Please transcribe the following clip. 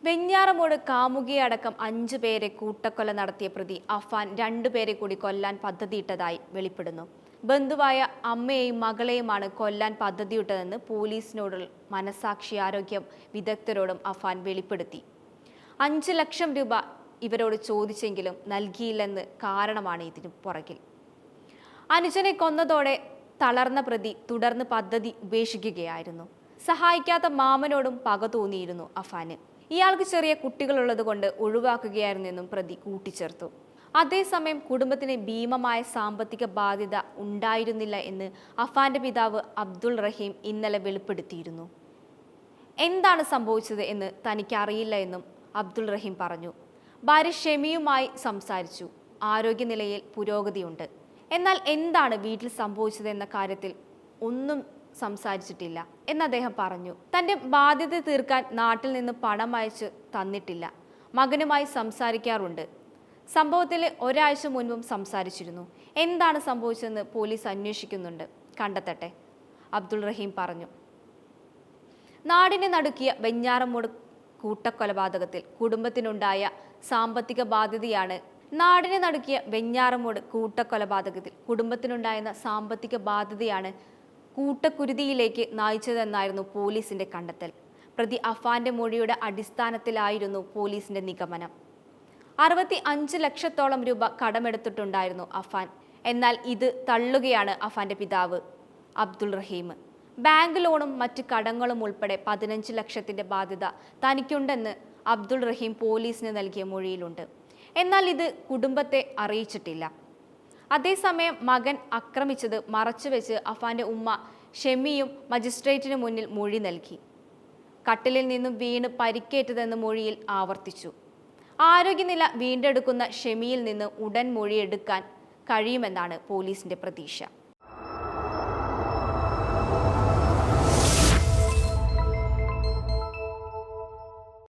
വെഞ്ഞാറമൂട് കാമുകിയടക്കം 5 പേരെ കൂട്ടക്കൊല നടത്തിയ പ്രതി അഫാൻ 2 പേരെ കൂടി കൊല്ലാൻ പദ്ധതിയിട്ടതായി വെളിപ്പെടുന്നു. ബന്ധുവായ അമ്മയെയും മകളെയുമാണ് കൊല്ലാൻ പദ്ധതിയിട്ടതെന്ന് പോലീസിനോടും മനസാക്ഷിയാരോഗ്യ വിദഗ്ധരോടും അഫാൻ വെളിപ്പെടുത്തി. 5 ലക്ഷം രൂപ ഇവരോട് ചോദിച്ചെങ്കിലും നൽകിയില്ലെന്ന് കാരണമാണ് ഇതിനു പുറകിൽ. അനുജനെ കൊന്നതോടെ തളർന്ന പ്രതി തുടർന്ന് പദ്ധതി ഉപേക്ഷിക്കുകയായിരുന്നു. സഹായിക്കാത്ത മാമനോടും പക തോന്നിയിരുന്നു അഫാന്. ഇയാൾക്ക് ചെറിയ കുട്ടികളുള്ളത് കൊണ്ട് ഒഴിവാക്കുകയായിരുന്നെന്നും പ്രതി കൂട്ടിച്ചേർത്തു. അതേസമയം കുടുംബത്തിന് ഭീമമായ സാമ്പത്തിക ബാധ്യത ഉണ്ടായിരുന്നില്ല എന്ന് അഫാന്റെ പിതാവ് അബ്ദുൾ റഹീം ഇന്നലെ വെളിപ്പെടുത്തിയിരുന്നു. എന്താണ് സംഭവിച്ചത് എന്ന് തനിക്കറിയില്ല എന്നും അബ്ദുൾ റഹീം പറഞ്ഞു. ഭാര്യ ഷെമിയുമായി സംസാരിച്ചു. ആരോഗ്യനിലയിൽ പുരോഗതിയുണ്ട്. എന്നാൽ എന്താണ് വീട്ടിൽ സംഭവിച്ചതെന്ന കാര്യത്തിൽ ഒന്നും സംസാരിച്ചിട്ടില്ല എന്ന് അദ്ദേഹം പറഞ്ഞു. തന്റെ ബാധ്യത തീർക്കാൻ നാട്ടിൽ നിന്ന് പണം അയച്ച് തന്നിട്ടില്ല. മകനുമായി സംസാരിക്കാറുണ്ട്. സംഭവത്തിൽ ഒരാഴ്ച മുൻപും സംസാരിച്ചിരുന്നു. എന്താണ് സംഭവിച്ചതെന്ന് പോലീസ് അന്വേഷിക്കുന്നുണ്ട്, കണ്ടെത്തട്ടെ, അബ്ദുൾ റഹീം പറഞ്ഞു. നാടിനെ നടുക്കിയ വെഞ്ഞാറമൂട് കൂട്ടക്കൊലപാതകത്തിൽ കുടുംബത്തിനുണ്ടായ സാമ്പത്തിക ബാധ്യതയാണ് നാടിനെ നടുക്കിയ വെഞ്ഞാറമൂട് കൂട്ടക്കൊലപാതകത്തിൽ കുടുംബത്തിനുണ്ടായിരുന്ന സാമ്പത്തിക ബാധ്യതയാണ് കൂട്ടക്കുരുതിയിലേക്ക് നയിച്ചതെന്നായിരുന്നു പോലീസിന്റെ കണ്ടെത്തൽ. പ്രതി അഫാന്റെ മൊഴിയുടെ അടിസ്ഥാനത്തിലായിരുന്നു പോലീസിന്റെ നിഗമനം. 65 ലക്ഷത്തോളം രൂപ കടമെടുത്തിട്ടുണ്ടായിരുന്നു അഫാൻ. എന്നാൽ ഇത് തള്ളുകയാണ് അഫാന്റെ പിതാവ് അബ്ദുൾ റഹീം. ബാങ്ക് ലോണും മറ്റ് കടങ്ങളും ഉൾപ്പെടെ 15 ലക്ഷത്തിന്റെ ബാധ്യത തനിക്കുണ്ടെന്ന് അബ്ദുൾ റഹീം പോലീസിന് നൽകിയ മൊഴിയിലുണ്ട്. എന്നാൽ ഇത് കുടുംബത്തെ അറിയിച്ചിട്ടില്ല. അതേസമയം മകൻ ആക്രമിച്ചത് മറച്ചുവെച്ച് അഫാന്റെ ഉമ്മ ഷെമിയും മജിസ്ട്രേറ്റിന് മുന്നിൽ മൊഴി നൽകി. കട്ടിലിൽ നിന്നും വീണ് പരിക്കേറ്റതെന്ന് മൊഴിയിൽ ആവർത്തിച്ചു. ആരോഗ്യനില വീണ്ടെടുക്കുന്ന ഷെമിയിൽ നിന്ന് ഉടൻ മൊഴിയെടുക്കാൻ കഴിയുമെന്നാണ് പോലീസിന്റെ പ്രതീക്ഷ.